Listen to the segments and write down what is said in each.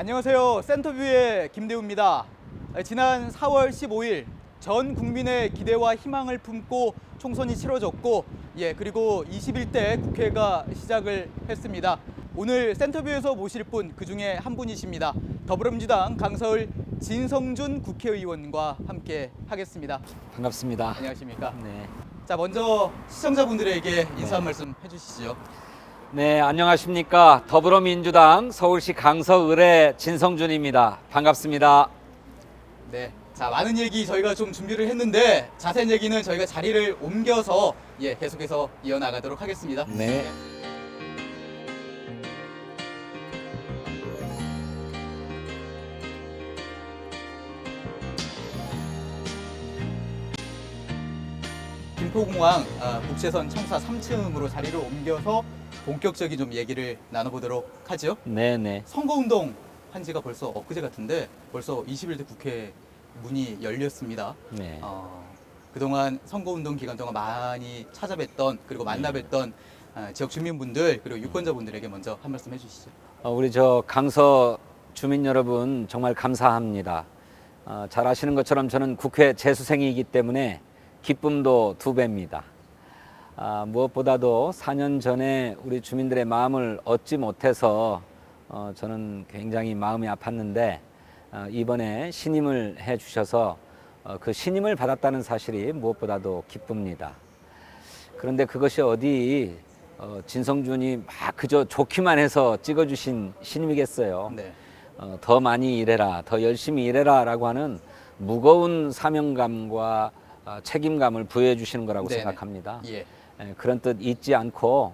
안녕하세요. 센터뷰의 김대우입니다. 지난 4월 15일 전 국민의 기대와 희망을 품고 총선이 치러졌고, 그리고 21대 국회가 시작을 했습니다. 오늘 센터뷰에서 모실 분 그중에 한 분이십니다. 더불어민주당 강서을 진성준 국회의원과 함께 하겠습니다. 반갑습니다. 안녕하십니까? 네. 자, 먼저 시청자분들에게 인사 한 말씀 해주시죠. 네, 안녕하십니까. 더불어민주당 서울시 강서을의 진성준입니다. 반갑습니다. 네. 자, 많은 얘기 저희가 좀 준비를 했는데 자세한 얘기는 저희가 자리를 옮겨서 계속해서 이어나가도록 하겠습니다. 네. 김포공항 국제선 청사 3층으로 자리를 옮겨서 본격적인 좀 얘기를 나눠보도록 하죠. 네네. 선거운동 한 지가 벌써 엊그제 같은데 벌써 21대 국회 문이 열렸습니다. 네. 그동안 선거운동 기간 동안 많이 찾아뵀던 그리고 만나뵀던 지역 주민분들 그리고 유권자분들에게 먼저 한 말씀 해주시죠. 우리 강서 주민 여러분 정말 감사합니다. 잘 아시는 것처럼 저는 국회 재수생이기 때문에 기쁨도 2배입니다. 무엇보다도 4년 전에 우리 주민들의 마음을 얻지 못해서 저는 굉장히 마음이 아팠는데 이번에 신임을 해주셔서 그 신임을 받았다는 사실이 무엇보다도 기쁩니다. 그런데 그것이 어디 진성준이 막 그저 좋기만 해서 찍어주신 신임이겠어요. 네. 더 많이 일해라, 더 열심히 일해라 라고 하는 무거운 사명감과 책임감을 부여해 주시는 거라고 네네. 생각합니다. 예. 그런 뜻 잊지 않고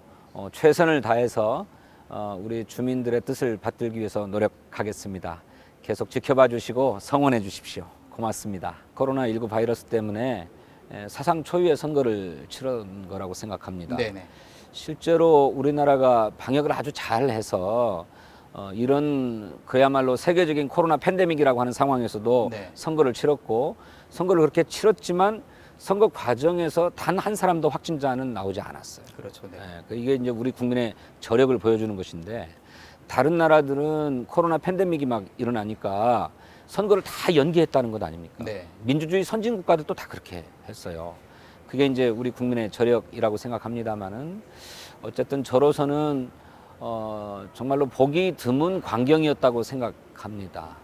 최선을 다해서 우리 주민들의 뜻을 받들기 위해서 노력하겠습니다. 계속 지켜봐 주시고 성원해 주십시오. 고맙습니다. 코로나19 바이러스 때문에 사상 초유의 선거를 치른 거라고 생각합니다. 네네. 실제로 우리나라가 방역을 아주 잘해서 이런 그야말로 세계적인 코로나 팬데믹이라고 하는 상황에서도 네. 선거를 치렀고, 선거를 그렇게 치렀지만 선거 과정에서 단 한 사람도 확진자는 나오지 않았어요. 그렇죠. 네. 이게 이제 우리 국민의 저력을 보여주는 것인데, 다른 나라들은 코로나 팬데믹이 막 일어나니까 선거를 다 연기했다는 것 아닙니까? 네. 민주주의 선진 국가들도 다 그렇게 했어요. 그게 이제 우리 국민의 저력이라고 생각합니다만은, 어쨌든 저로서는 정말로 보기 드문 광경이었다고 생각합니다.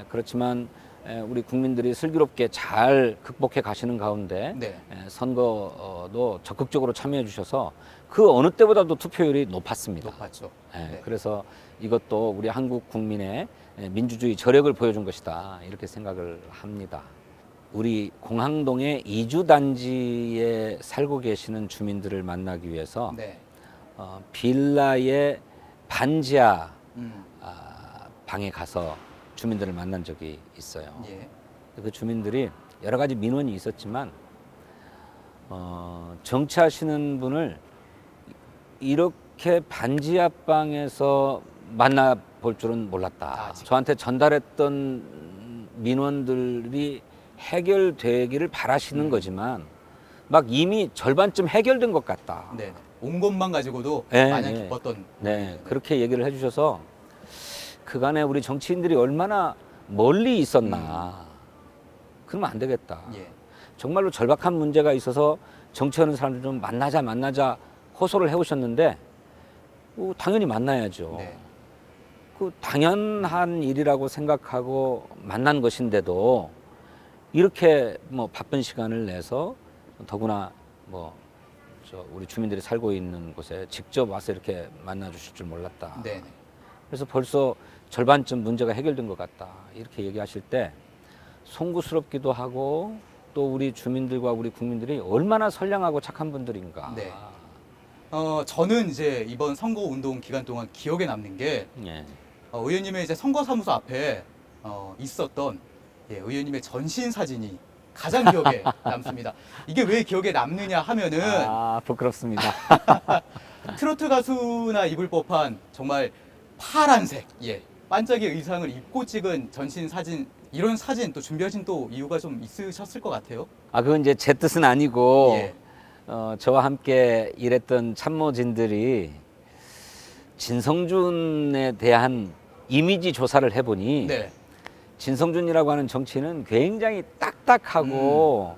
그렇지만 우리 국민들이 슬기롭게 잘 극복해 가시는 가운데 네. 선거도 적극적으로 참여해 주셔서 그 어느 때보다도 투표율이 높았습니다. 높았죠. 네. 그래서 이것도 우리 한국 국민의 민주주의 저력을 보여준 것이다, 이렇게 생각을 합니다. 우리 공항동의 이주단지에 살고 계시는 주민들을 만나기 위해서 네. 빌라의 반지하 음. 방에 가서 주민들을 만난 적이 있어요. 예. 그 주민들이 여러 가지 민원이 있었지만 정치하시는 분을 이렇게 반지하 방에서 만나볼 줄은 몰랐다. 저한테 전달했던 민원들이 해결되기를 바라시는 거지만 막 이미 절반쯤 해결된 것 같다. 네. 온 것만 가지고도 네, 마냥 네. 기뻤던. 네, 그렇게 얘기를 해주셔서 그간에 우리 정치인들이 얼마나 멀리 있었나. 그러면 안 되겠다. 예. 정말로 절박한 문제가 있어서 정치하는 사람들 좀 만나자 호소를 해오셨는데 당연히 만나야죠. 네. 그 당연한 일이라고 생각하고 만난 것인데도 이렇게 뭐 바쁜 시간을 내서, 더구나 우리 주민들이 살고 있는 곳에 직접 와서 이렇게 만나 주실 줄 몰랐다. 네. 그래서 벌써 절반쯤 문제가 해결된 것 같다, 이렇게 얘기하실 때 송구스럽기도 하고, 또 우리 주민들과 우리 국민들이 얼마나 선량하고 착한 분들인가. 네. 저는 이제 이번 선거 운동 기간 동안 기억에 남는 게 예. 의원님의 이제 선거사무소 앞에 있었던 의원님의 전신 사진이 가장 기억에 남습니다. 이게 왜 기억에 남느냐 하면은 부끄럽습니다. 트로트 가수나 입을 법한 정말 파란색, 반짝이 의상을 입고 찍은 전신 사진, 이런 사진 또 준비하신 또 이유가 좀 있으셨을 것 같아요. 그건 이제 제 뜻은 아니고, 예. 저와 함께 일했던 참모진들이 진성준에 대한 이미지 조사를 해보니 네. 진성준이라고 하는 정치인은 굉장히 딱딱하고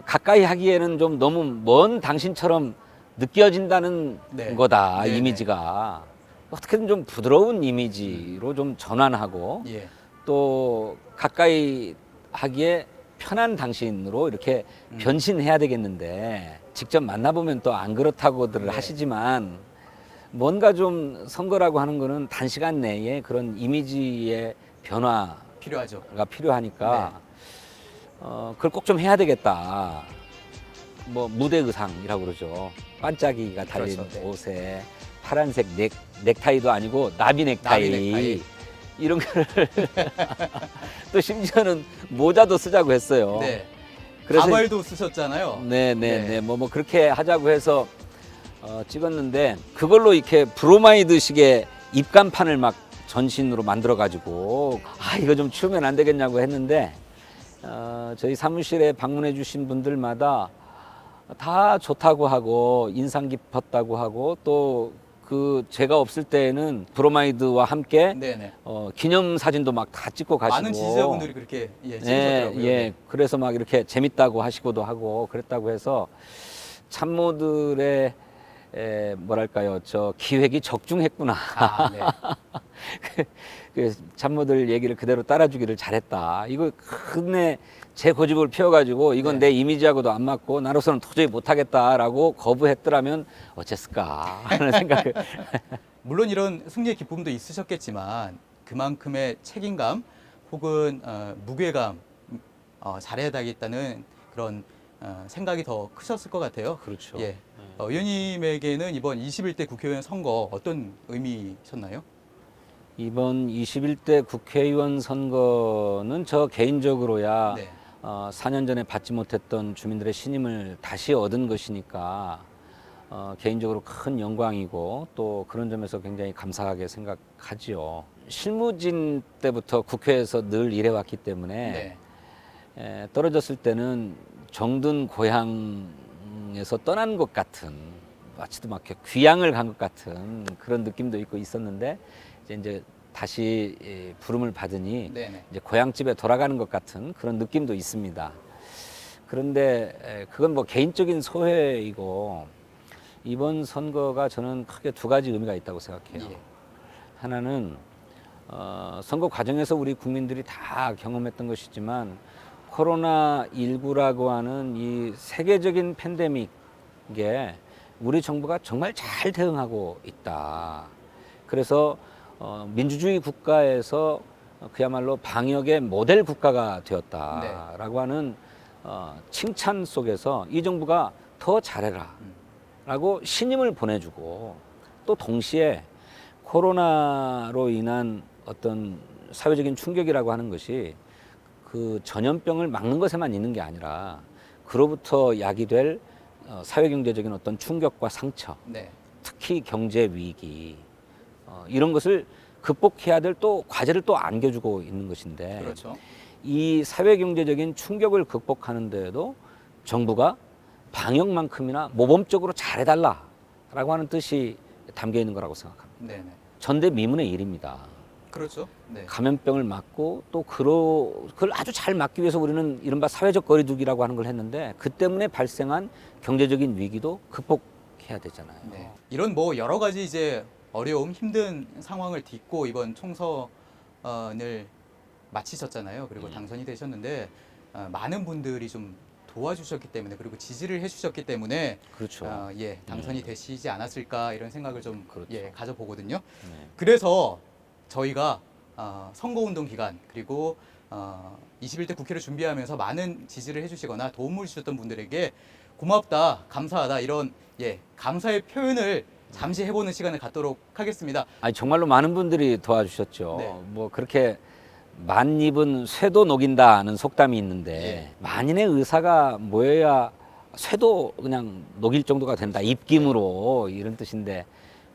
가까이 하기에는 좀 너무 먼 당신처럼 느껴진다는 네. 거다. 네네. 이미지가 어떻게든 좀 부드러운 이미지로 좀 전환하고 예. 또 가까이 하기에 편한 당신으로 이렇게 변신해야 되겠는데 직접 만나보면 또 안 그렇다고들 네. 하시지만 뭔가 좀 선거라고 하는 거는 단시간 내에 그런 이미지의 변화가 필요하죠. 필요하니까 네. 그걸 꼭 좀 해야 되겠다. 뭐 무대 의상이라고 그러죠. 반짝이가 달린 그렇죠. 네. 옷에 파란색 넥타이도 아니고 나비 넥타이, 나비 넥타이. 이런 거를 또 심지어는 모자도 쓰자고 했어요. 네. 그래서 가발도 쓰셨잖아요. 네네네 뭐 그렇게 하자고 해서 찍었는데 그걸로 이렇게 브로마이드식의 입간판을 막 전신으로 만들어 가지고 이거 좀 치우면 안 되겠냐고 했는데 저희 사무실에 방문해 주신 분들마다 다 좋다고 하고 인상 깊었다고 하고 또 그 제가 없을 때에는 브로마이드와 함께 네네. 기념 사진도 막 다 찍고 가시고 많은 지지자분들이 그렇게 예, 찍으셨더라고요. 예. 그래서 막 이렇게 재밌다고 하시고도 하고 그랬다고 해서 참모들의 뭐랄까요, 저 기획이 적중했구나. 아, 네. 그 참모들 얘기를 그대로 따라주기를 잘했다. 이거 끝내 제 고집을 피워가지고 이건 네. 내 이미지하고도 안 맞고 나로서는 도저히 못하겠다라고 거부했더라면 어쨌을까 하는 생각을. 물론 이런 승리의 기쁨도 있으셨겠지만 그만큼의 책임감 혹은 무게감, 잘해야 되겠다는 그런 생각이 더 크셨을 것 같아요. 그렇죠. 예. 의원님에게는 이번 21대 국회의원 선거 어떤 의미셨나요? 이번 21대 국회의원 선거는 저 개인적으로야 네. 4년 전에 받지 못했던 주민들의 신임을 다시 얻은 것이니까 개인적으로 큰 영광이고 또 그런 점에서 굉장히 감사하게 생각하지요. 실무진 때부터 국회에서 늘 일해왔기 때문에 네. 떨어졌을 때는 정든 고향에서 떠난 것 같은 마치도 막 귀향을 간 것 같은 그런 느낌도 있고 있었는데 이제 다시 부름을 받으니 네네. 이제 고향집에 돌아가는 것 같은 그런 느낌도 있습니다. 그런데 그건 뭐 개인적인 소회이고 이번 선거가 저는 크게 두 가지 의미가 있다고 생각해요. 예. 하나는 선거 과정에서 우리 국민들이 다 경험했던 것이지만 코로나19라고 하는 이 세계적인 팬데믹에 우리 정부가 정말 잘 대응하고 있다. 그래서 민주주의 국가에서 그야말로 방역의 모델 국가가 되었다라고 하는 칭찬 속에서 이 정부가 더 잘해라 라고 신임을 보내주고 또 동시에 코로나로 인한 어떤 사회적인 충격이라고 하는 것이 그 전염병을 막는 것에만 있는 게 아니라 그로부터 야기될 사회경제적인 어떤 충격과 상처, 네. 특히 경제 위기 이런 것을 극복해야 될 또 과제를 또 안겨주고 있는 것인데 그렇죠. 이 사회경제적인 충격을 극복하는 데에도 정부가 방역만큼이나 모범적으로 잘해달라라고 하는 뜻이 담겨 있는 거라고 생각합니다. 네네. 전대미문의 일입니다. 그렇죠. 네. 감염병을 막고 또 그걸 아주 잘 막기 위해서 우리는 이른바 사회적 거리두기라고 하는 걸 했는데 그 때문에 발생한 경제적인 위기도 극복해야 되잖아요. 네. 이런 뭐 여러 가지 이제 어려움, 힘든 상황을 딛고 이번 총선을 마치셨잖아요. 그리고 당선이 되셨는데 많은 분들이 좀 도와주셨기 때문에 그리고 지지를 해주셨기 때문에 그렇죠. 당선이 되시지 않았을까 이런 생각을 좀 그렇죠. 가져보거든요. 네. 그래서 저희가 선거운동 기간 그리고 21대 국회를 준비하면서 많은 지지를 해주시거나 도움을 주셨던 분들에게 고맙다, 감사하다 이런 감사의 표현을 잠시 해보는 시간을 갖도록 하겠습니다. 아니 정말로 많은 분들이 도와주셨죠. 네. 뭐 그렇게 만입은 쇠도 녹인다는 속담이 있는데 만인의 의사가 모여야 쇠도 그냥 녹일 정도가 된다. 입김으로 이런 뜻인데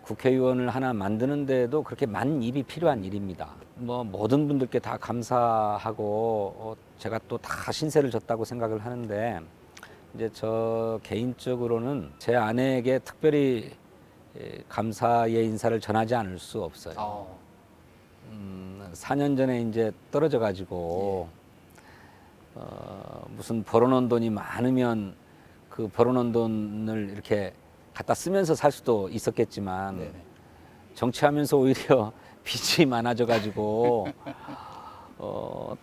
국회의원을 하나 만드는데도 그렇게 만입이 필요한 일입니다. 뭐 모든 분들께 다 감사하고 제가 또 다 신세를 졌다고 생각을 하는데 이제 저 개인적으로는 제 아내에게 특별히 감사의 인사를 전하지 않을 수 없어요. 4년 전에 이제 떨어져 가지고 무슨 벌어놓은 돈이 많으면 그 벌어놓은 돈을 이렇게 갖다 쓰면서 살 수도 있었겠지만 네네. 정치하면서 오히려 빚이 많아져 가지고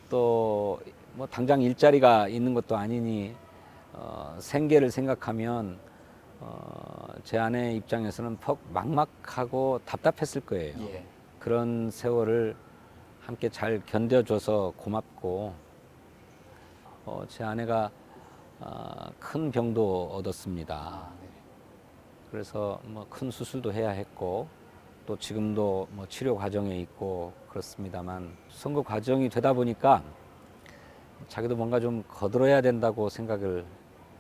또 뭐 당장 일자리가 있는 것도 아니니 생계를 생각하면 제 아내 입장에서는 퍽 막막하고 답답했을 거예요. 예. 그런 세월을 함께 잘 견뎌줘서 고맙고 제 아내가 큰 병도 얻었습니다. 아, 네. 그래서 뭐 큰 수술도 해야 했고 또 지금도 뭐 치료 과정에 있고 그렇습니다만 선거 과정이 되다 보니까 자기도 뭔가 좀 거들어야 된다고 생각을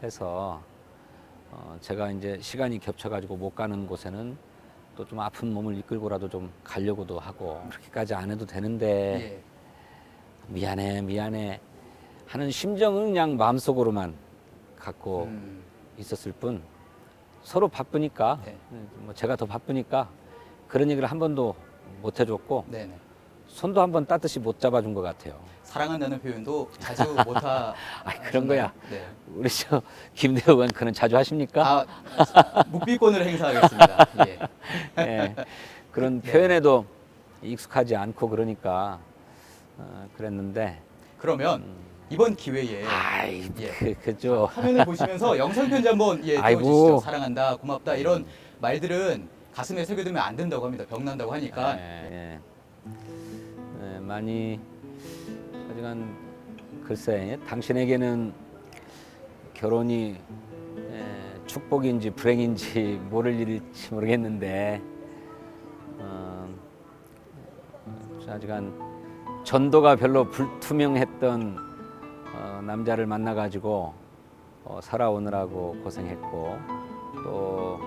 해서 제가 이제 시간이 겹쳐가지고 못 가는 곳에는 또 좀 아픈 몸을 이끌고라도 좀 가려고도 하고 그렇게까지 안 해도 되는데 예. 미안해 하는 심정은 그냥 마음속으로만 갖고 있었을 뿐 서로 바쁘니까 네. 뭐 제가 더 바쁘니까 그런 얘기를 한 번도 못 해줬고 네네. 손도 한 번 따뜻이 못 잡아준 것 같아요. 사랑한다는 표현도 자주 못하. 그런 거야. 네. 우리 저 김대우 의원 그는 자주 하십니까? 묵비권을 행사하겠습니다. 예. 예, 그런 네. 표현에도 익숙하지 않고 그러니까 그랬는데 그러면 이번 기회에 아이 예. 그죠. 화면을 보시면서 영상 편지 한번 아이고. 띄워주시죠. 사랑한다, 고맙다 이런 말들은 가슴에 새겨두면 안 된다고 합니다. 병 난다고 하니까. 많이 하지만 글쎄 당신에게는 결혼이 축복인지 불행인지 모를 일일지 모르겠는데 하지만 전도가 별로 불투명했던 남자를 만나가지고 살아오느라고 고생했고 또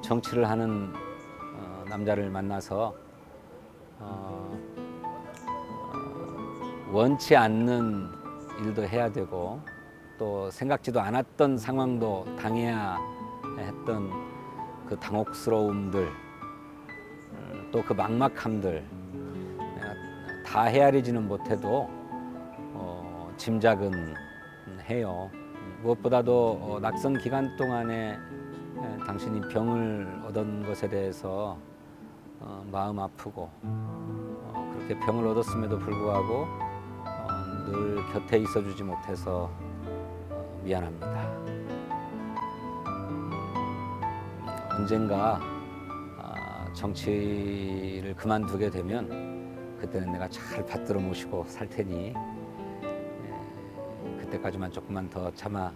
정치를 하는 남자를 만나서 원치 않는 일도 해야 되고 또 생각지도 않았던 상황도 당해야 했던 그 당혹스러움들 또 그 막막함들 내가 다 헤아리지는 못해도 짐작은 해요. 무엇보다도 낙선 기간 동안에 당신이 병을 얻은 것에 대해서 마음 아프고 그렇게 병을 얻었음에도 불구하고 늘 곁에 있어주지 못해서 미안합니다. 언젠가 정치를 그만두게 되면 그때는 내가 잘 받들어 모시고 살 테니 그때까지만 조금만 더 참아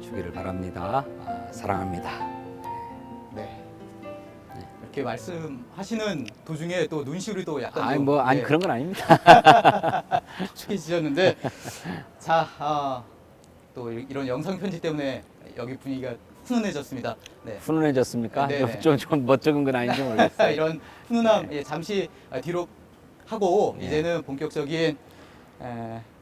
주기를 바랍니다. 사랑합니다. 네. 이렇게 말씀하시는 도중에 또 눈시울이 또 약간 아니 좀, 뭐 아니 예, 그런 건 아닙니다. 축해지셨는데 자, 또 이런 영상 편지 때문에 여기 분위기가 훈훈해졌습니다. 네. 훈훈해졌습니까? 네네. 좀 멋쩍은 건 아닌지 모르겠어요. 이런 훈훈함 잠시 뒤로 하고 이제는 본격적인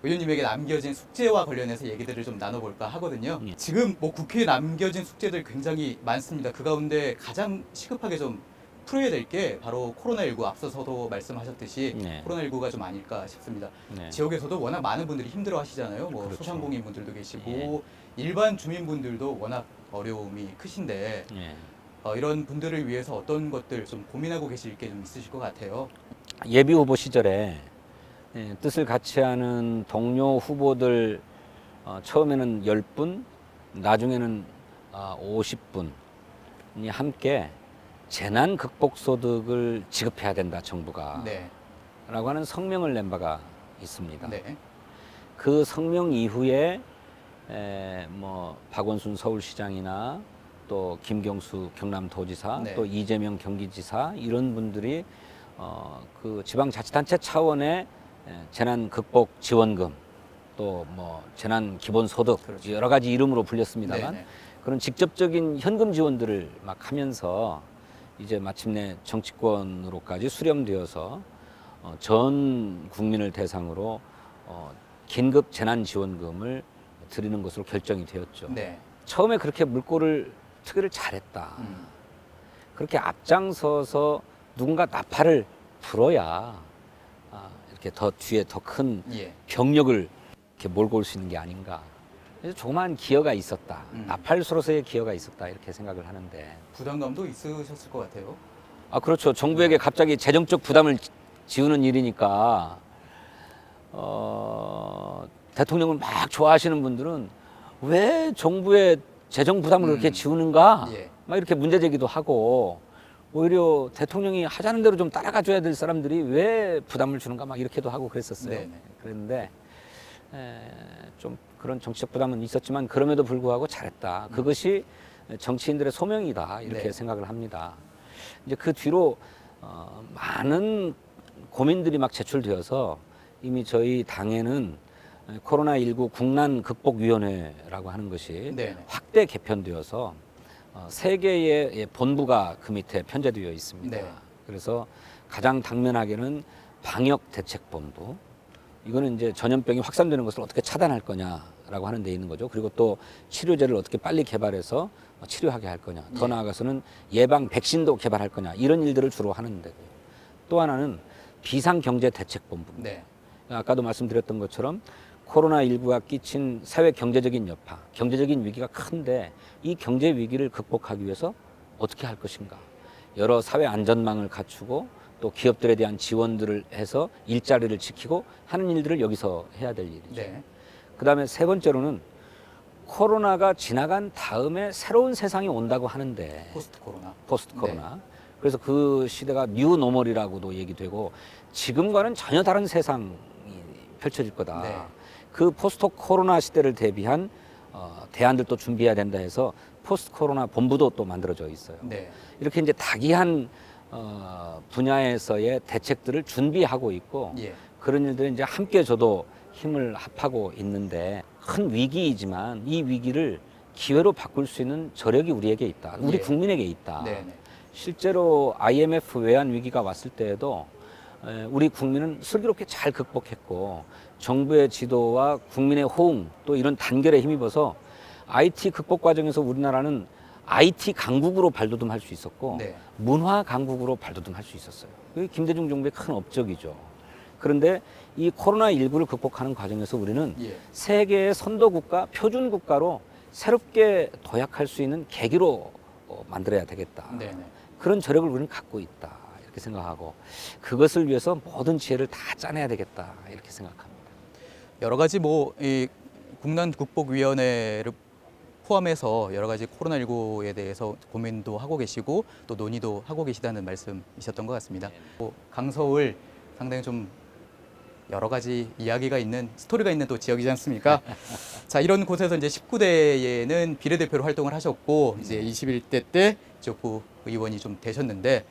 의원님에게 남겨진 숙제와 관련해서 얘기들을 좀 나눠볼까 하거든요. 지금 뭐 국회에 남겨진 숙제들 굉장히 많습니다. 그 가운데 가장 시급하게 좀 풀어야 될 게 바로 코로나19 앞서서도 말씀하셨듯이 네. 코로나19가 좀 아닐까 싶습니다. 네. 지역에서도 워낙 많은 분들이 힘들어 하시잖아요. 뭐 그렇죠. 소상공인 분들도 계시고 예. 일반 주민분들도 워낙 어려움이 크신데 예. 이런 분들을 위해서 어떤 것들 좀 고민하고 계실 게 좀 있으실 것 같아요. 예비 후보 시절에 뜻을 같이 하는 동료 후보들 처음에는 10분, 나중에는 50분이 함께 재난 극복 소득을 지급해야 된다 정부가 네. 라고 하는 성명을 낸 바가 있습니다. 네. 그 성명 이후에 뭐 박원순 서울시장이나 또 김경수 경남도지사 네. 또 이재명 경기지사 이런 분들이 그 지방자치단체 차원의 재난 극복 지원금 또 뭐 재난 기본소득 그렇죠. 여러 가지 이름으로 불렸습니다만 네네. 그런 직접적인 현금 지원들을 막 하면서 이제 마침내 정치권으로까지 수렴되어서 전 국민을 대상으로 긴급 재난 지원금을 드리는 것으로 결정이 되었죠. 네. 처음에 그렇게 물꼬를 트기를 잘했다. 그렇게 앞장서서 누군가 나팔을 불어야 이렇게 더 뒤에 더 큰 예. 병력을 이렇게 몰고 올 수 있는 게 아닌가. 그래서 조그마한 기여가 있었다. 나팔수로서의 기여가 있었다. 이렇게 생각을 하는데. 부담감도 있으셨을 것 같아요. 그렇죠. 정부에게 갑자기 재정적 부담을 지우는 일이니까 대통령을 막 좋아하시는 분들은 왜 정부의 재정 부담을 그렇게 지우는가? 예. 막 이렇게 문제 제기도 하고 오히려 대통령이 하자는 대로 좀 따라가 줘야 될 사람들이 왜 부담을 주는가 막 이렇게도 하고 그랬었어요. 네네. 그런데 좀 그런 정치적 부담은 있었지만 그럼에도 불구하고 잘했다. 그것이 정치인들의 소명이다. 이렇게 네. 생각을 합니다. 이제 그 뒤로 많은 고민들이 막 제출되어서 이미 저희 당에는 코로나19 국난극복위원회라고 하는 것이 네네. 확대 개편되어서 3개의 본부가 그 밑에 편제되어 있습니다. 네. 그래서 가장 당면하게는 방역대책본부, 이거는 이제 전염병이 확산되는 것을 어떻게 차단할 거냐라고 하는 데 있는 거죠. 그리고 또 치료제를 어떻게 빨리 개발해서 치료하게 할 거냐. 더 예. 나아가서는 예방 백신도 개발할 거냐. 이런 일들을 주로 하는 데고요. 또 하나는 비상경제대책본부입니다. 네. 아까도 말씀드렸던 것처럼 코로나19가 끼친 사회 경제적인 여파, 경제적인 위기가 큰데 이 경제 위기를 극복하기 위해서 어떻게 할 것인가. 여러 사회 안전망을 갖추고 또 기업들에 대한 지원들을 해서 일자리를 지키고 하는 일들을 여기서 해야 될 일이죠. 네. 그다음에 세 번째로는 코로나가 지나간 다음에 새로운 세상이 온다고 하는데 포스트 코로나. 포스트 코로나. 그래서 그 시대가 뉴 노멀이라고도 얘기되고 지금과는 전혀 다른 세상이 펼쳐질 거다. 네. 그 포스트 코로나 시대를 대비한 대안들도 준비해야 된다 해서 포스트 코로나 본부도 또 만들어져 있어요. 네. 이렇게 이제 다기한 분야에서의 대책들을 준비하고 있고 예. 그런 일들을 이제 함께 저도 힘을 합하고 있는데 큰 위기이지만 이 위기를 기회로 바꿀 수 있는 저력이 우리에게 있다. 우리 예. 국민에게 있다. 네네. 실제로 IMF 외환 위기가 왔을 때에도 우리 국민은 슬기롭게 잘 극복했고 정부의 지도와 국민의 호응 또 이런 단결에 힘입어서 IT 극복 과정에서 우리나라는 IT 강국으로 발돋움할 수 있었고 네. 문화 강국으로 발돋움할 수 있었어요. 그게 김대중 정부의 큰 업적이죠. 그런데 이 코로나19를 극복하는 과정에서 우리는 예. 세계의 선도 국가, 표준 국가로 새롭게 도약할 수 있는 계기로 만들어야 되겠다. 네네. 그런 저력을 우리는 갖고 있다. 이렇게 생각하고 그것을 위해서 모든 지혜를 다 짜내야 되겠다. 이렇게 생각합니다. 여러 가지 이 국난극복위원회를 포함해서 여러 가지 코로나19에 대해서 고민도 하고 계시고 또 논의도 하고 계시다는 말씀이셨던 것 같습니다. 강서울 상당히 좀 여러 가지 이야기가 있는 스토리가 있는 또 지역이지 않습니까? 자, 이런 곳에서 이제 19대에는 비례대표로 활동을 하셨고 이제 21대 때 지역구 의원이 좀 되셨는데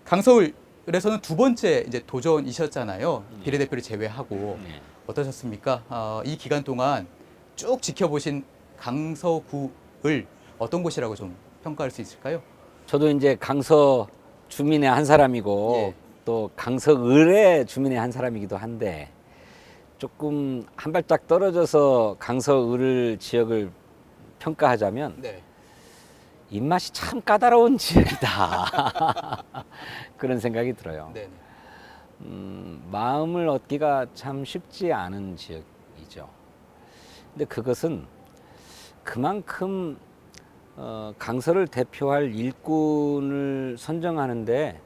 강서울에서는 두 번째 이제 도전이셨잖아요. 비례대표를 제외하고 어떠셨습니까? 이 기간 동안 쭉 지켜보신 강서구를 어떤 곳이라고 좀 평가할 수 있을까요? 저도 이제 강서 주민의 한 사람이고 예. 또 강서을의 주민의 한 사람이기도 한데 조금 한 발짝 떨어져서 강서을 지역을 평가하자면 네. 입맛이 참 까다로운 지역이다. 그런 생각이 들어요. 네. 마음을 얻기가 참 쉽지 않은 지역이죠. 근데 그것은 그만큼 강서를 대표할 일꾼을 선정하는데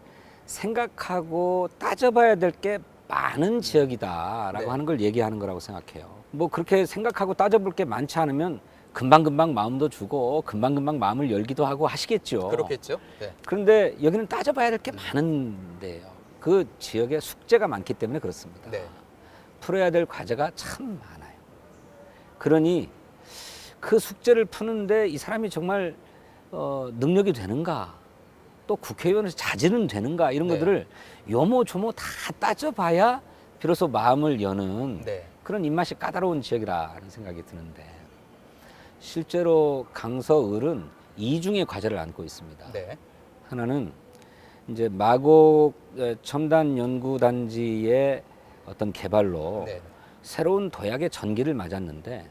생각하고 따져봐야 될 게 많은 지역이다라고 네. 하는 걸 얘기하는 거라고 생각해요. 뭐 그렇게 생각하고 따져볼 게 많지 않으면 금방금방 마음도 주고 금방금방 마음을 열기도 하고 하시겠죠. 그렇겠죠. 네. 그런데 여기는 따져봐야 될 게 많은데요. 그 지역에 숙제가 많기 때문에 그렇습니다. 네. 풀어야 될 과제가 참 많아요. 그러니 그 숙제를 푸는데 이 사람이 정말 능력이 되는가, 또 국회의원에서 자질은 되는가 이런 네. 것들을 요모조모 다 따져봐야 비로소 마음을 여는 네. 그런 입맛이 까다로운 지역이라는 생각이 드는데 실제로 강서을은 이중의 과제를 안고 있습니다. 네. 하나는 이제 마곡 첨단 연구단지의 어떤 개발로 네. 새로운 도약의 전기를 맞았는데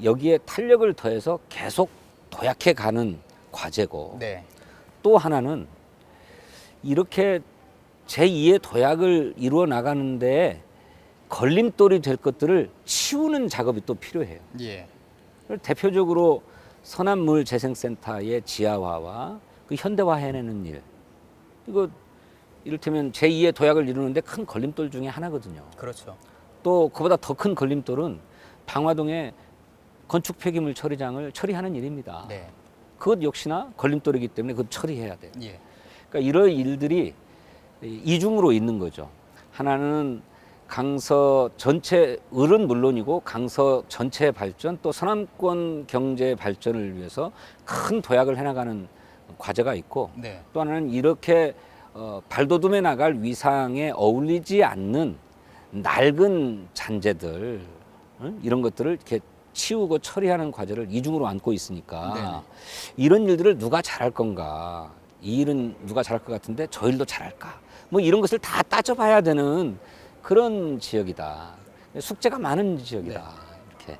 여기에 탄력을 더해서 계속 도약해 가는 과제고 네. 또 하나는 이렇게 제2의 도약을 이루어 나가는데 걸림돌이 될 것들을 치우는 작업이 또 필요해요. 예. 대표적으로 서남물재생센터의 지하화와 그 현대화해내는 일, 이거 이를테면 제2의 도약을 이루는데 큰 걸림돌 중에 하나거든요. 그렇죠. 또 그보다 더 큰 걸림돌은 방화동의 건축 폐기물 처리장을 처리하는 일입니다. 네. 그것 역시나 걸림돌이기 때문에 그것 처리해야 돼요. 예. 그러니까 이런 일들이 이중으로 있는 거죠. 하나는 강서 전체 을은 물론이고 강서 전체의 발전, 또 서남권 경제 발전을 위해서 큰 도약을 해나가는 과제가 있고, 네. 또 하나는 이렇게 발돋움해 나갈 위상에 어울리지 않는 낡은 잔재들, 이런 것들을 이렇게 치우고 처리하는 과제를 이중으로 안고 있으니까 네네. 이런 일들을 누가 잘할 건가, 이 일은 누가 잘할 것 같은데 저 일도 잘할까, 뭐 이런 것을 다 따져봐야 되는 그런 지역이다. 숙제가 많은 지역이다. 네. 이렇게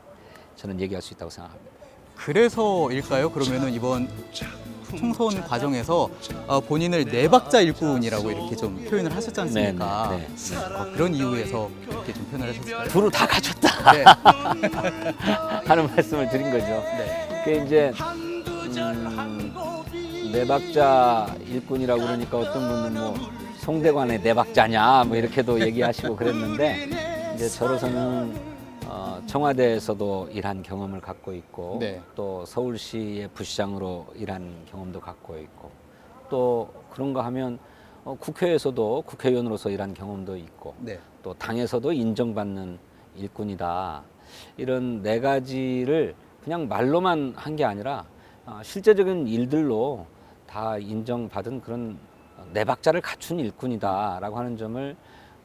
저는 얘기할 수 있다고 생각합니다. 그래서일까요? 그러면은 이번 총선 과정에서 본인을 내박자 일꾼이라고 이렇게 좀 표현을 하셨지 않습니까? 네, 네. 그런 이유에서 이렇게 좀 표현을 하셨을까요? 둘을 다 갖췄다 네. 하는 말씀을 드린 거죠. 네. 그게 이제 내박자 일꾼이라고 그러니까 어떤 분은 뭐 송대관의 내박자냐 뭐 이렇게도 얘기하시고 그랬는데, 이제 저로서는 청와대에서도 일한 경험을 갖고 있고, 네. 또 서울시의 부시장으로 일한 경험도 갖고 있고, 또 그런가 하면 국회에서도 국회의원으로서 일한 경험도 있고, 네. 또 당에서도 인정받는 일꾼이다. 이런 네 가지를 그냥 말로만 한 게 아니라 실제적인 일들로 다 인정받은 그런 내박자를 갖춘 일꾼이다라고 하는 점을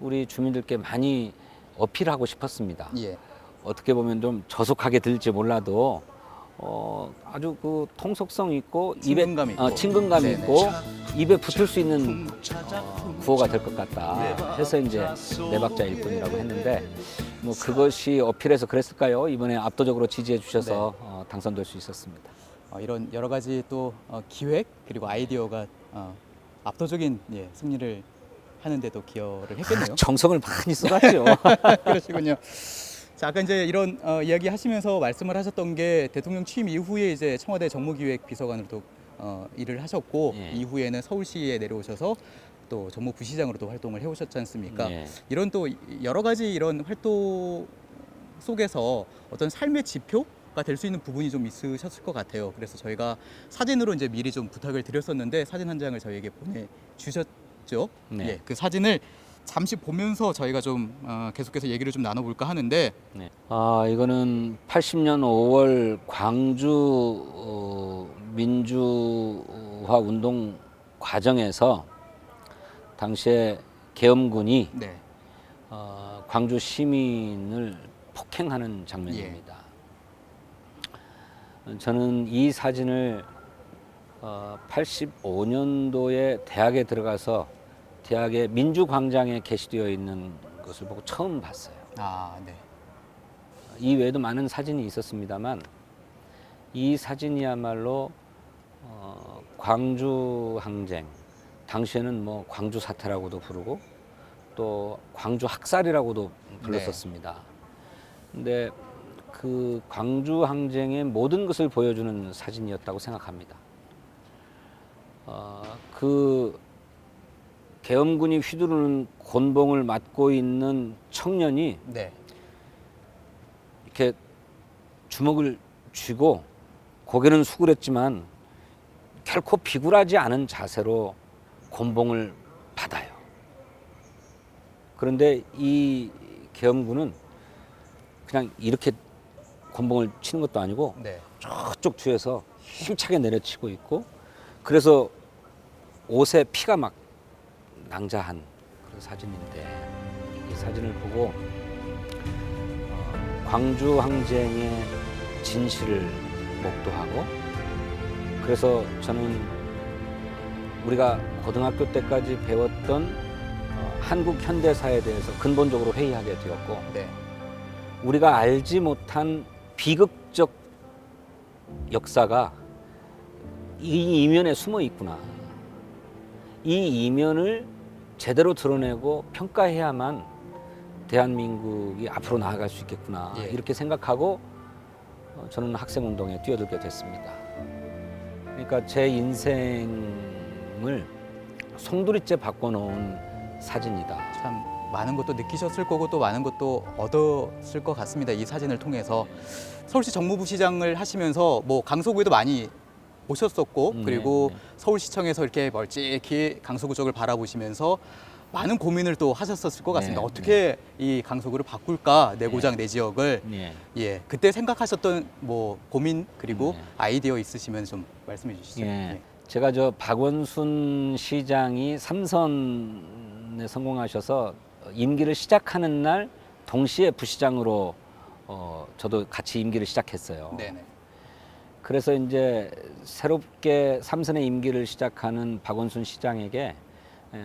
우리 주민들께 많이 어필하고 싶었습니다. 예. 어떻게 보면 좀 저속하게 들릴지 몰라도 아주 그 통속성 있고 친근감 있고. 친근감 네네. 있고 입에 붙을 수 있는 구호가 될 것 같다 해서 이제 내박자 일꾼이라고 했는데, 뭐 그것이 어필해서 그랬을까요? 이번에 압도적으로 지지해 주셔서 당선될 수 있었습니다. 이런 여러 가지 또 기획 그리고 아이디어가 압도적인 승리를 하는데도 기여를 했겠네요. 정성을 많이 쏟았죠. 그러시군요. 자, 아까 이제 이런 이야기 하시면서 말씀을 하셨던 게 대통령 취임 이후에 이제 청와대 정무기획 비서관으로도 일을 하셨고, 예. 이후에는 서울시에 내려오셔서 또 정무부시장으로도 활동을 해오셨지 않습니까? 예. 이런 또 여러 가지 이런 활동 속에서 어떤 삶의 지표가 될 수 있는 부분이 좀 있으셨을 것 같아요. 그래서 저희가 사진으로 이제 미리 좀 부탁을 드렸었는데 사진 한 장을 저희에게 보내주셨죠. 네. 예, 그 사진을 잠시 보면서 저희가 좀 계속해서 얘기를 좀 나눠볼까 하는데, 네. 이거는 80년 5월 광주 민주화 운동 과정에서 당시에 계엄군이 네, 광주 시민을 폭행하는 장면입니다. 저는 이 사진을 85년도에 대학에 들어가서 대학의 민주광장에 게시되어 있는 것을 보고 처음 봤어요. 네, 이 외에도 많은 사진이 있었습니다만 이 사진이야말로 광주 항쟁, 당시에는 뭐 광주 사태라고도 부르고 또 광주 학살이라고도 불렀었습니다. 근데 그 광주 항쟁의 모든 것을 보여주는 사진이었다고 생각합니다. 그 계엄군이 휘두르는 곤봉을 맞고 있는 청년이 네, 이렇게 주먹을 쥐고 고개는 수그렸지만 결코 비굴하지 않은 자세로 곤봉을 받아요. 그런데 이 계엄군은 그냥 이렇게 곤봉을 치는 것도 아니고 네, 저쪽 뒤에서 힘차게 내려치고 있고, 그래서 옷에 피가 막 낭자한 그런 사진인데, 이 사진을 보고 광주 항쟁의 진실을 목도하고, 그래서 저는 우리가 고등학교 때까지 배웠던 한국 현대사에 대해서 근본적으로 회의하게 되었고, 네, 우리가 알지 못한 비극적 역사가 이 이면에 숨어 있구나. 이 이면을 제대로 드러내고 평가해야만 대한민국이 앞으로 나아갈 수 있겠구나 예. 이렇게 생각하고 저는 학생운동에 뛰어들게 됐습니다. 그러니까 제 인생을 송두리째 바꿔놓은 사진이다. 참 많은 것도 느끼셨을 거고 또 많은 것도 얻었을 것 같습니다. 이 사진을 통해서. 서울시 정무부시장을 하시면서 뭐 강서구에도 많이 오셨었고 그리고 서울시청에서 이렇게 멀찍이 강서구 쪽을 바라보시면서 많은 고민을 또 하셨었을 것 같습니다. 네, 어떻게 이 강서구를 바꿀까, 내 고장 내 지역을. 예. 예, 그때 생각하셨던 뭐 고민 그리고 네. 아이디어 있으시면 좀 말씀해 주시죠. 예. 제가 저 박원순 시장이 3선에 성공하셔서 임기를 시작하는 날 동시에 부시장으로 저도 같이 임기를 시작했어요. 네네. 그래서 이제 새롭게 3선의 임기를 시작하는 박원순 시장에게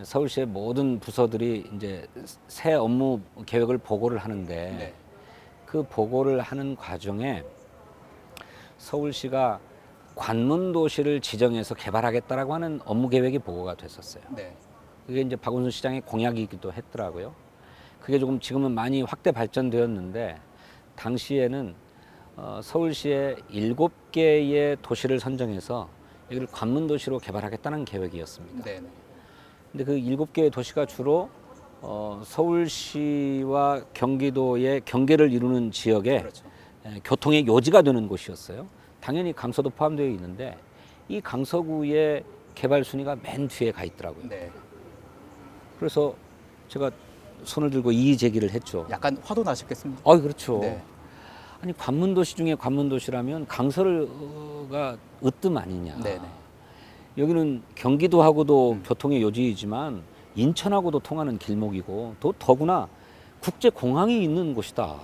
서울시의 모든 부서들이 이제 새 업무 계획을 보고를 하는데 네. 그 보고를 하는 과정에 서울시가 관문 도시를 지정해서 개발하겠다라고 하는 업무 계획이 보고가 됐었어요. 네. 그게 이제 박원순 시장의 공약이기도 했더라고요. 그게 조금 지금은 많이 확대 발전되었는데 당시에는 서울시에 7개의 도시를 선정해서 여기를 관문 도시로 개발하겠다는 계획이었습니다. 네네. 근데 그 7개의 도시가 주로 서울시와 경기도의 경계를 이루는 지역에 그렇죠. 교통의 요지가 되는 곳이었어요. 당연히 강서도 포함되어 있는데 이 강서구의 개발 순위가 맨 뒤에 가 있더라고요. 네. 그래서 제가 손을 들고 이의 제기를 했죠. 약간 화도 나셨겠습니다. 그렇죠. 네. 아니 관문도시 중에 관문도시라면 강서가 으뜸 아니냐. 네네. 여기는 경기도하고도 교통의 요지이지만 인천하고도 통하는 길목이고 또 더구나 국제공항이 있는 곳이다.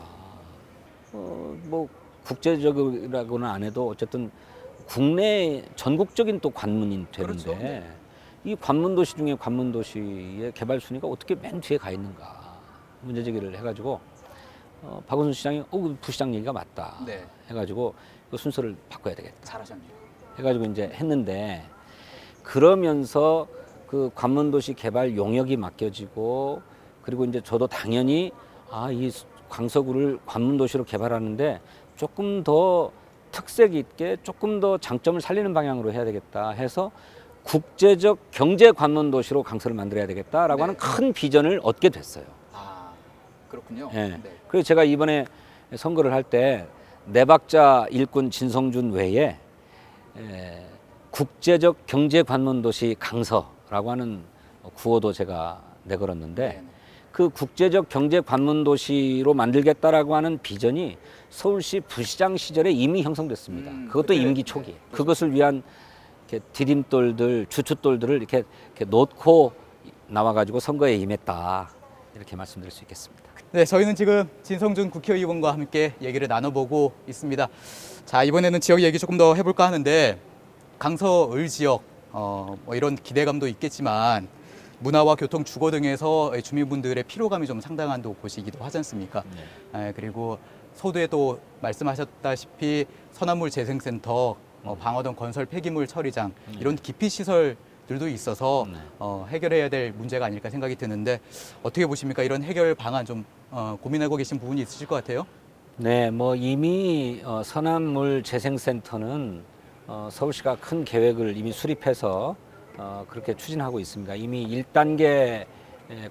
뭐 국제적이라고는 안 해도 어쨌든 국내 전국적인 또 관문이 되는데 그렇죠. 네. 이 관문도시 중에 관문도시의 개발 순위가 어떻게 맨 뒤에 가 있는가 문제 제기를 해가지고 박원순 시장이 부시장 얘기가 맞다 네. 해가지고 그 순서를 바꿔야 되겠다 잘하셨네요. 해가지고 이제 했는데 그러면서 그 관문도시 개발 용역이 맡겨지고 그리고 이제 저도 당연히 이 강서구를 관문도시로 개발하는데 조금 더 특색 있게 조금 더 장점을 살리는 방향으로 해야 되겠다 해서 국제적 경제 관문도시로 강서를 만들어야 되겠다라고 네. 하는 큰 비전을 얻게 됐어요. 아, 그렇군요. 예. 네. 그래서 제가 이번에 선거를 할 때 내박자 일꾼 진성준 외에 국제적 경제 관문도시 강서라고 하는 구호도 제가 내걸었는데 네. 그 국제적 경제 관문도시로 만들겠다라고 하는 비전이 서울시 부시장 시절에 이미 형성됐습니다. 그것도 그때, 임기 초기. 그것을 위한 이렇게 디딤돌들, 주춧돌들을 이렇게 놓고 나와가지고 선거에 임했다. 이렇게 말씀드릴 수 있겠습니다. 네, 저희는 지금 진성준 국회의원과 함께 얘기를 나눠보고 있습니다. 자, 이번에는 지역 얘기 조금 더 해볼까 하는데 강서 을 지역 뭐 이런 기대감도 있겠지만 문화와 교통, 주거 등에서 주민분들의 피로감이 좀 상당한 곳이기도 하지 않습니까? 네. 그리고 소도에 또 말씀하셨다시피 선화물 재생센터, 방화동 건설 폐기물 처리장 이런 기피 시설들도 있어서 해결해야 될 문제가 아닐까 생각이 드는데 어떻게 보십니까? 이런 해결 방안 좀 고민하고 계신 부분이 있으실 것 같아요. 네, 뭐 이미 선화물 재생센터는 서울시가 큰 계획을 이미 수립해서 그렇게 추진하고 있습니다. 이미 1단계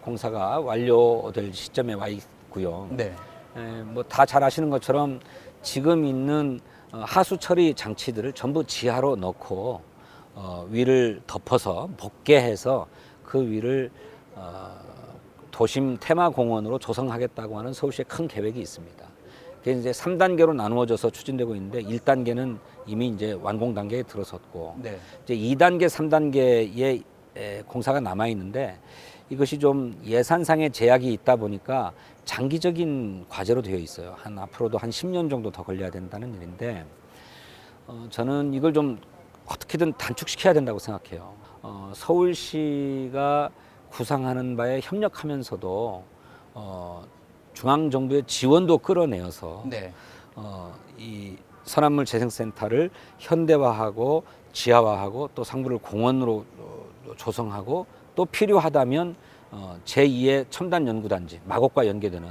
공사가 완료될 시점에 와 있고요. 네. 뭐 다 잘 아시는 것처럼 지금 있는 하수 처리 장치들을 전부 지하로 넣고 위를 덮어서 복개해서 그 위를 도심 테마공원으로 조성하겠다고 하는 서울시의 큰 계획이 있습니다. 그게 이제 3단계로 나누어져서 추진되고 있는데 1단계는 이미 이제 완공 단계에 들어섰고 네. 이제 2단계, 3단계의 공사가 남아 있는데 이것이 좀 예산상의 제약이 있다 보니까 장기적인 과제로 되어 있어요. 앞으로도 한 10년 정도 더 걸려야 된다는 일인데 저는 이걸 좀 어떻게든 단축시켜야 된다고 생각해요. 서울시가 구상하는 바에 협력하면서도 중앙정부의 지원도 끌어내어서 네. 이 선화물 재생센터를 현대화하고 지하화하고 또 상부를 공원으로 조성하고 또 필요하다면 제2의 첨단 연구단지, 마곡과 연계되는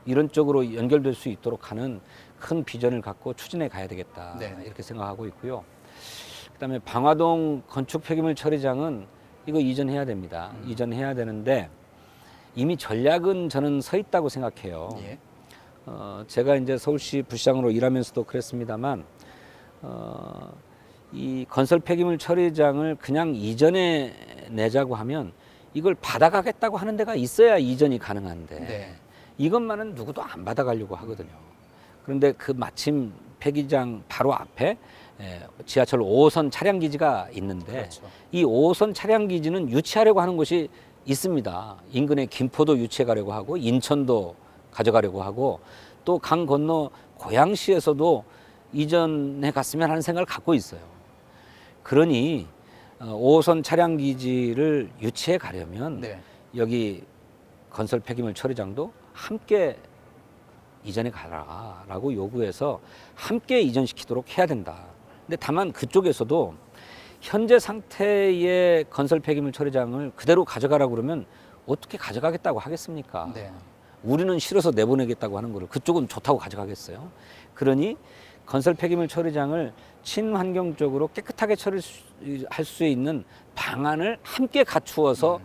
이런 쪽으로 연결될 수 있도록 하는 큰 비전을 갖고 추진해 가야 되겠다. 네. 이렇게 생각하고 있고요. 그다음에 방화동 건축 폐기물 처리장은 이거 이전해야 됩니다. 이전해야 되는데 이미 전략은 저는 서 있다고 생각해요. 예. 제가 이제 서울시 부시장으로 일하면서도 그랬습니다만 이 건설 폐기물 처리장을 그냥 이전해 내자고 하면 이걸 받아가겠다고 하는 데가 있어야 이전이 가능한데 네. 이것만은 누구도 안 받아가려고 하거든요. 그런데 그 마침 폐기장 바로 앞에 지하철 5호선 차량 기지가 있는데 그렇죠. 이 5호선 차량 기지는 유치하려고 하는 곳이 있습니다. 인근의 김포도 유치해 가려고 하고 인천도 가져가려고 하고 또 강 건너 고양시에서도 이전해 갔으면 하는 생각을 갖고 있어요. 그러니 5호선 차량 기지를 유치해 가려면 네. 여기 건설 폐기물 처리장도 함께 이전해 가라라고 요구해서 함께 이전시키도록 해야 된다. 근데 다만 그쪽에서도 현재 상태의 건설 폐기물 처리장을 그대로 가져가라고 그러면 어떻게 가져가겠다고 하겠습니까? 네. 우리는 싫어서 내보내겠다고 하는 거를 그쪽은 좋다고 가져가겠어요. 그러니 건설 폐기물 처리장을 친환경적으로 깨끗하게 처리할 수 있는 방안을 함께 갖추어서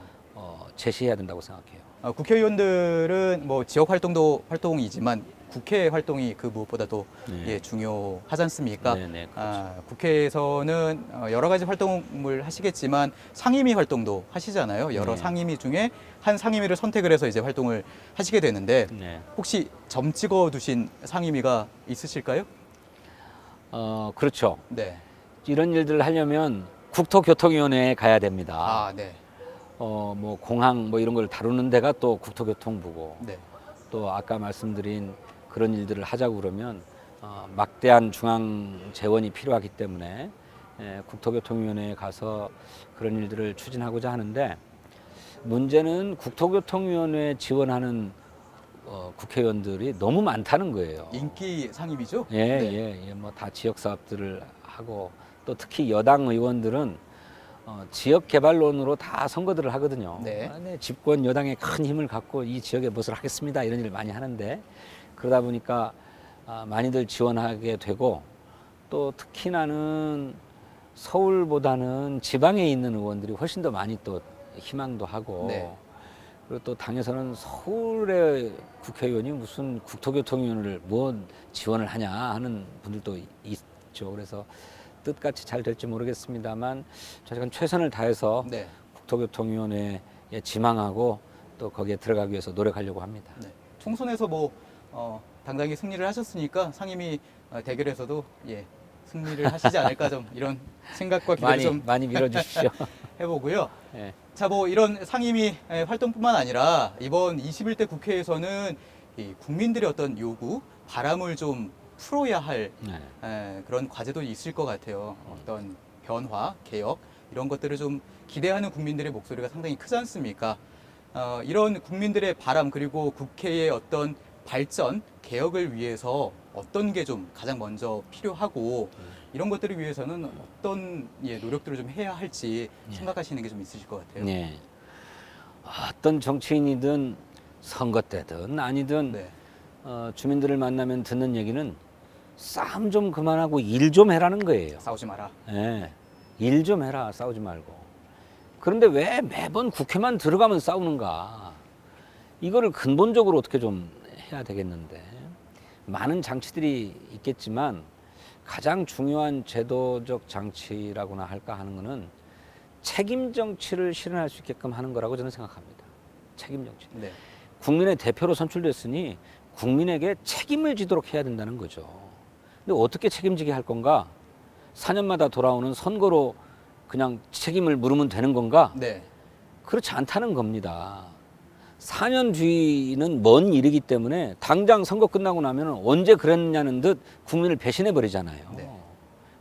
제시해야 된다고 생각해요. 국회의원들은 뭐 지역 활동도 활동이지만 국회 활동이 그 무엇보다도 네. 예, 중요하지 않습니까? 네, 그렇죠. 국회에서는 여러 가지 활동을 하시겠지만 상임위 활동도 하시잖아요. 여러 네. 상임위 중에 한 상임위를 선택을 해서 이제 활동을 하시게 되는데 네. 혹시 점 찍어 두신 상임위가 있으실까요? 그렇죠. 네. 이런 일들을 하려면 국토교통위원회에 가야 됩니다. 아, 네. 뭐 공항 뭐 이런 걸 다루는 데가 또 국토교통부고 네. 또 아까 말씀드린 그런 일들을 하자고 그러면 막대한 중앙 재원이 필요하기 때문에 국토교통위원회에 가서 그런 일들을 추진하고자 하는데 문제는 국토교통위원회에 지원하는 국회의원들이 너무 많다는 거예요. 인기 상임위죠? 예, 네. 뭐 다 지역 사업들을 하고 또 특히 여당 의원들은 지역 개발론으로 다 선거들을 하거든요. 네. 집권 여당의 큰 힘을 갖고 이 지역에 무엇을 하겠습니다 이런 일을 많이 하는데 그러다 보니까 많이들 지원하게 되고 또 특히나는 서울보다는 지방에 있는 의원들이 훨씬 더 많이 또 희망도 하고 네. 그리고 또 당에서는 서울의 국회의원이 무슨 국토교통위원회를 뭐 지원을 하냐 하는 분들도 있죠. 그래서 뜻같이 잘 될지 모르겠습니다만 저희가 최선을 다해서 네. 국토교통위원회에 지망하고 또 거기에 들어가기 위해서 노력하려고 합니다. 네. 총선에서 뭐 당당히 승리를 하셨으니까 상임위 대결에서도 예, 승리를 하시지 않을까 좀 이런 생각과 기대를 좀 많이 밀어주십시오. 해보고요. 네. 자, 뭐 이런 상임위 활동뿐만 아니라 이번 21대 국회에서는 이 국민들의 어떤 요구, 바람을 좀 풀어야 할 네. 그런 과제도 있을 것 같아요. 어떤 변화, 개혁 이런 것들을 좀 기대하는 국민들의 목소리가 상당히 크지 않습니까? 이런 국민들의 바람 그리고 국회의 어떤 발전, 개혁을 위해서 어떤 게 좀 가장 먼저 필요하고 이런 것들을 위해서는 어떤 노력들을 좀 해야 할지 생각하시는 게 좀 있으실 것 같아요. 네. 어떤 정치인이든 선거 때든 아니든 네. 주민들을 만나면 듣는 얘기는 싸움 좀 그만하고 일 좀 해라는 거예요. 싸우지 마라. 네. 일 좀 해라, 싸우지 말고. 그런데 왜 매번 국회만 들어가면 싸우는가? 이거를 근본적으로 어떻게 좀 해야 되겠는데. 많은 장치들이 있겠지만 가장 중요한 제도적 장치라고나 할까 하는 거는 책임 정치를 실현할 수 있게끔 하는 거라고 저는 생각합니다. 책임 정치. 네. 국민의 대표로 선출됐으니 국민에게 책임을 지도록 해야 된다는 거죠. 근데 어떻게 책임지게 할 건가? 4년마다 돌아오는 선거로 그냥 책임을 물으면 되는 건가? 네. 그렇지 않다는 겁니다. 4년 뒤는 먼 일이기 때문에 당장 선거 끝나고 나면 언제 그랬냐는 듯 국민을 배신해 버리잖아요. 네.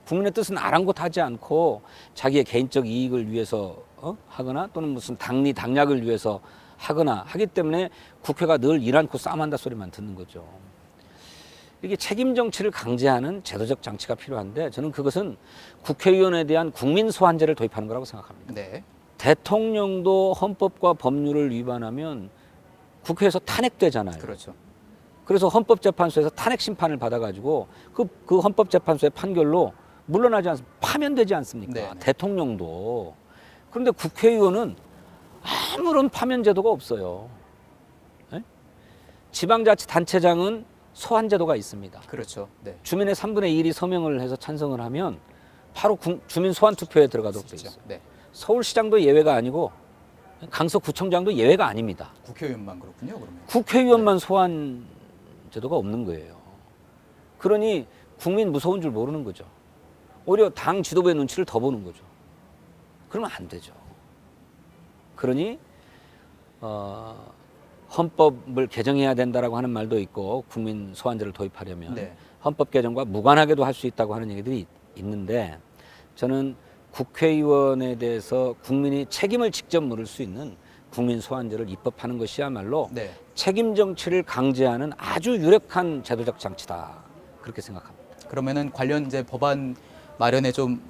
국민의 뜻은 아랑곳하지 않고 자기의 개인적 이익을 위해서 하거나 또는 무슨 당리 당략을 위해서 하거나 하기 때문에 국회가 늘 일 않고 싸움한다 소리만 듣는 거죠. 이게 책임 정치를 강제하는 제도적 장치가 필요한데 저는 그것은 국회의원에 대한 국민 소환제를 도입하는 거라고 생각합니다. 네. 대통령도 헌법과 법률을 위반하면 국회에서 탄핵되잖아요. 그렇죠. 그래서 헌법재판소에서 탄핵 심판을 받아가지고 그 헌법재판소의 판결로 물러나지 않습니까? 파면되지 않습니까? 네. 대통령도. 그런데 국회의원은 아무런 파면 제도가 없어요. 예? 지방자치단체장은 소환 제도가 있습니다. 그렇죠. 네. 주민의 3분의 1이 서명을 해서 찬성을 하면 바로 주민 소환 투표에 들어가도록 돼 있어요. 네. 서울시장도 예외가 아니고 강서구청장도 예외가 아닙니다. 국회의원만 그렇군요. 그러면. 국회의원만 소환 제도가 없는 거예요. 그러니 국민 무서운 줄 모르는 거죠. 오히려 당 지도부의 눈치를 더 보는 거죠. 그러면 안 되죠. 그러니 헌법을 개정해야 된다라고 하는 말도 있고 국민 소환제를 도입하려면 네. 헌법 개정과 무관하게도 할 수 있다고 하는 얘기들이 있는데 저는 국회의원에 대해서 국민이 책임을 직접 물을 수 있는 국민 소환제를 입법하는 것이야말로 네. 책임 정치를 강제하는 아주 유력한 제도적 장치다. 그렇게 생각합니다. 그러면은 관련 이제 법안 마련에 좀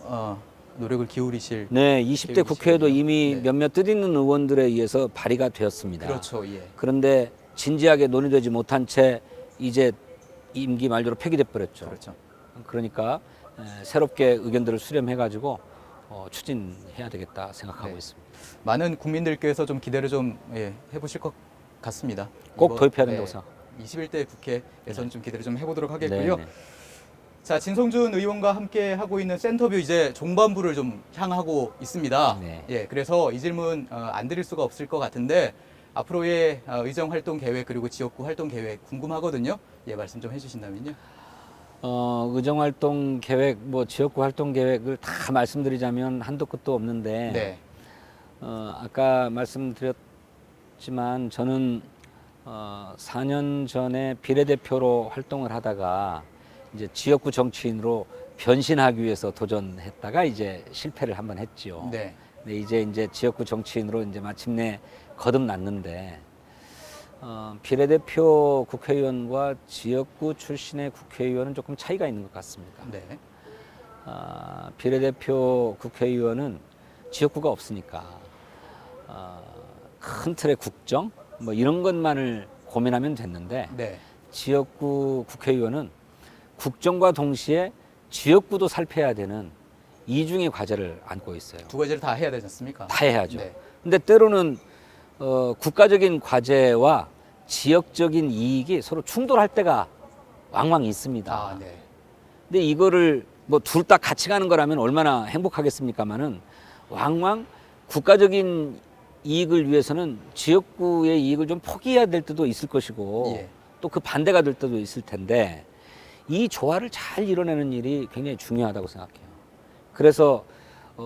노력을 기울이실. 네, 20대 계획이시군요. 국회에도 이미 네. 몇몇 뜻있는 의원들에 의해서 발의가 되었습니다. 그렇죠. 예. 그런데 진지하게 논의되지 못한 채 이제 임기 만료로 폐기돼 버렸죠. 그렇죠. 그러니까 새롭게 의견들을 수렴해가지고 추진해야 되겠다 생각하고 네. 있습니다. 많은 국민들께서 좀 기대를 좀 해보실 것 같습니다. 꼭 도입해야 된다고 생각합니다. 21대 국회에서는 좀 기대를 좀 해보도록 하겠고요. 네, 네. 자, 진성준 의원과 함께 하고 있는 센터뷰 이제 종반부를 좀 향하고 있습니다. 네. 예, 그래서 이 질문 안 드릴 수가 없을 것 같은데 앞으로의 의정 활동 계획 그리고 지역구 활동 계획 궁금하거든요. 예, 말씀 좀 해주신다면요. 의정 활동 계획, 뭐 지역구 활동 계획을 다 말씀드리자면 한도 끝도 없는데 네, 아까 말씀드렸지만 저는 4년 전에 비례대표로 활동을 하다가 이제 지역구 정치인으로 변신하기 위해서 도전했다가 이제 실패를 한번 했지요. 네, 근데 이제 지역구 정치인으로 이제 마침내 거듭났는데 비례대표 국회의원과 지역구 출신의 국회의원은 조금 차이가 있는 것 같습니다. 네, 비례대표 국회의원은 지역구가 없으니까 큰 틀의 국정 뭐 이런 것만을 고민하면 됐는데 네, 지역구 국회의원은 국정과 동시에 지역구도 살펴야 되는 이중의 과제를 안고 있어요. 두 가지를 다 해야 되지 않습니까? 다 해야죠. 네, 근데 때로는 국가적인 과제와 지역적인 이익이 서로 충돌할 때가 왕왕 있습니다. 아, 네, 근데 이거를 뭐 둘 다 같이 가는 거라면 얼마나 행복하겠습니까마는 왕왕 국가적인 이익을 위해서는 지역구의 이익을 좀 포기해야 될 때도 있을 것이고 예. 또 그 반대가 될 때도 있을 텐데 이 조화를 잘 이뤄내는 일이 굉장히 중요하다고 생각해요. 그래서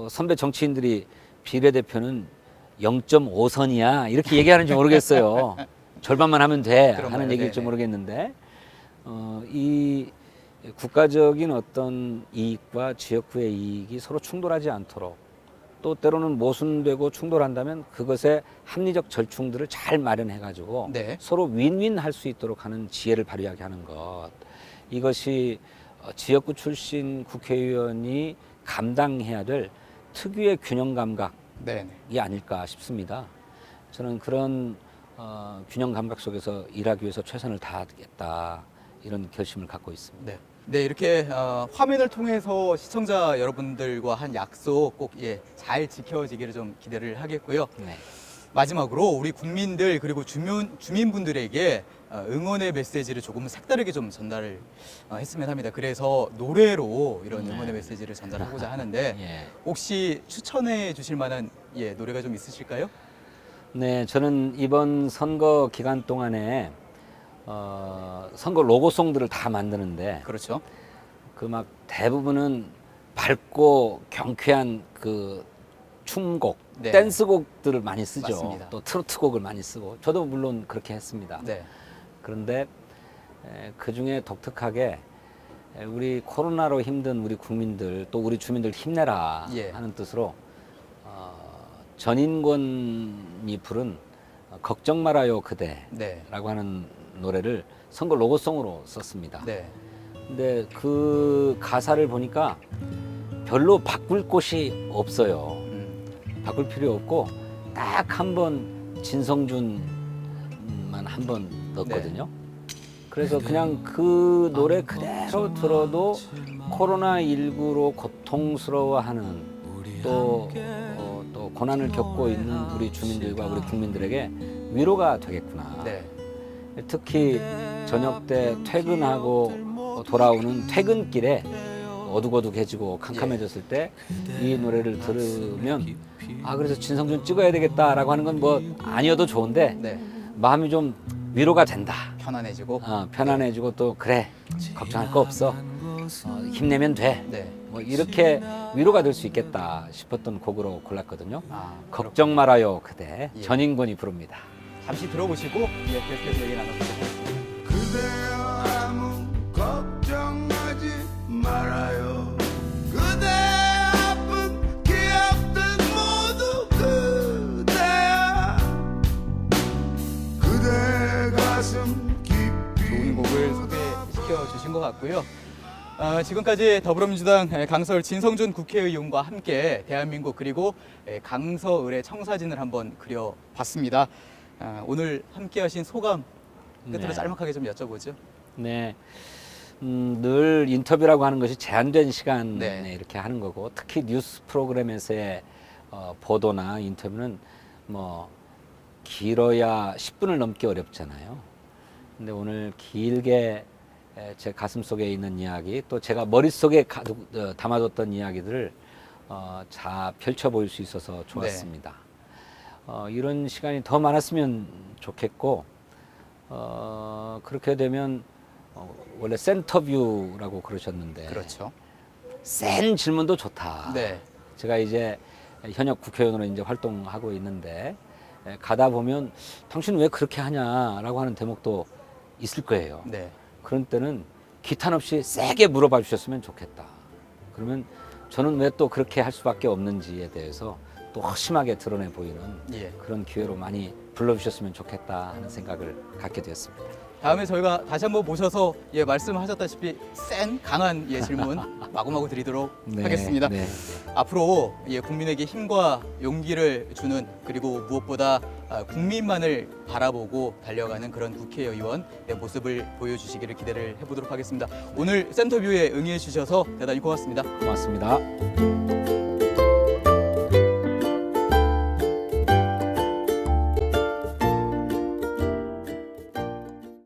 선배 정치인들이 비례대표는 0.5선이야 이렇게 얘기하는지 모르겠어요. 절반만 하면 돼 그런가요? 하는 얘기일지 네네. 모르겠는데 이 국가적인 어떤 이익과 지역구의 이익이 서로 충돌하지 않도록 또 때로는 모순되고 충돌한다면 그것의 합리적 절충들을 잘 마련해 가지고 네. 서로 윈윈 할 수 있도록 하는 지혜를 발휘하게 하는 것, 이것이 지역구 출신 국회의원이 감당해야 될 특유의 균형 감각이 네, 네. 아닐까 싶습니다. 저는 그런 균형 감각 속에서 일하기 위해서 최선을 다하겠다 이런 결심을 갖고 있습니다. 네. 네, 이렇게 화면을 통해서 시청자 여러분들과 한 약속 꼭 잘 지켜지기를 좀 기대를 하겠고요. 네. 마지막으로 우리 국민들 그리고 주민분들에게 응원의 메시지를 조금 색다르게 좀 전달을 했으면 합니다. 그래서 노래로 이런 응원의 메시지를 전달하고자 하는데 예. 혹시 추천해 주실 만한 노래가 좀 있으실까요? 네, 저는 이번 선거 기간 동안에 선거 로고송들을 다 만드는데 그렇죠. 그 막 대부분은 밝고 경쾌한 그 춤곡, 네. 댄스곡들을 많이 쓰죠. 맞습니다. 또 트로트곡을 많이 쓰고 저도 물론 그렇게 했습니다. 네. 그런데 그 중에 독특하게 우리 코로나로 힘든 우리 국민들 또 우리 주민들 힘내라 예. 하는 뜻으로 전인권이 부른 걱정 말아요 그대라고 네. 하는 노래를 선거 로고송으로 썼습니다. 네. 근데 그 가사를 보니까 별로 바꿀 곳이 없어요. 바꿀 필요 없고 딱 한 번 진성준만 한 번 넣었거든요. 그래서 그냥 그 노래 그대로 들어도 코로나19로 고통스러워하는 또 고난을 겪고 있는 우리 주민들과 우리 국민들에게 위로가 되겠구나. 네. 특히 저녁 때 퇴근하고 돌아오는 퇴근길에 어둑어둑해지고 캄캄해졌을 때 이 노래를 들으면 아 그래서 진성준 찍어야 되겠다라고 하는 건 뭐 아니어도 좋은데 네. 마음이 좀 위로가 된다. 편안해지고. 편안해지고 또 그래 걱정할 거 없어. 힘내면 돼. 네. 뭐 이렇게 위로가 될 수 있겠다 싶었던 곡으로 골랐거든요. 아, 걱정 말아요 그대 예. 전인권이 부릅니다. 잠시 들어보시고 계속해서 얘기 나눠보도록 하겠습니다. 그대여 아무 걱정하지 말아요. 그대 아픈 기억들 모두 그대야. 그대 가슴 깊이 좋은 곡을 소개시켜 주신 것 같고요. 지금까지 더불어민주당 강서을 진성준 국회의원과 함께 대한민국 그리고 강서을의 청사진을 한번 그려봤습니다. 오늘 함께하신 소감 끝으로 네. 짤막하게 좀 여쭤보죠. 네. 늘 인터뷰라고 하는 것이 제한된 시간에 네. 이렇게 하는 거고 특히 뉴스 프로그램에서의 보도나 인터뷰는 뭐 길어야 10분을 넘기 어렵잖아요. 근데 오늘 길게 제 가슴 속에 있는 이야기 또 제가 머릿속에 가득 담아뒀던 이야기들을 잘 펼쳐 보일 수 있어서 좋았습니다. 이런 시간이 더 많았으면 좋겠고 그렇게 되면 원래 센터뷰라고 그러셨는데 그렇죠. 센 질문도 좋다. 네. 제가 이제 현역 국회의원으로 이제 활동하고 있는데 가다 보면 당신 왜 그렇게 하냐라고 하는 대목도 있을 거예요. 네. 그런 때는 기탄 없이 세게 물어봐 주셨으면 좋겠다. 그러면 저는 왜 또 그렇게 할 수밖에 없는지에 대해서 또 허심하게 드러내 보이는 예. 그런 기회로 많이 불러주셨으면 좋겠다 하는 생각을 갖게 되었습니다. 다음에 저희가 다시 한번 모셔서 말씀하셨다시피 센 강한 질문 마구마구 드리도록 하겠습니다. 네. 앞으로 국민에게 힘과 용기를 주는 그리고 무엇보다 국민만을 바라보고 달려가는 그런 국회의원의 모습을 보여주시기를 기대를 해보도록 하겠습니다. 오늘 센터뷰에 응해 주셔서 대단히 고맙습니다. 고맙습니다.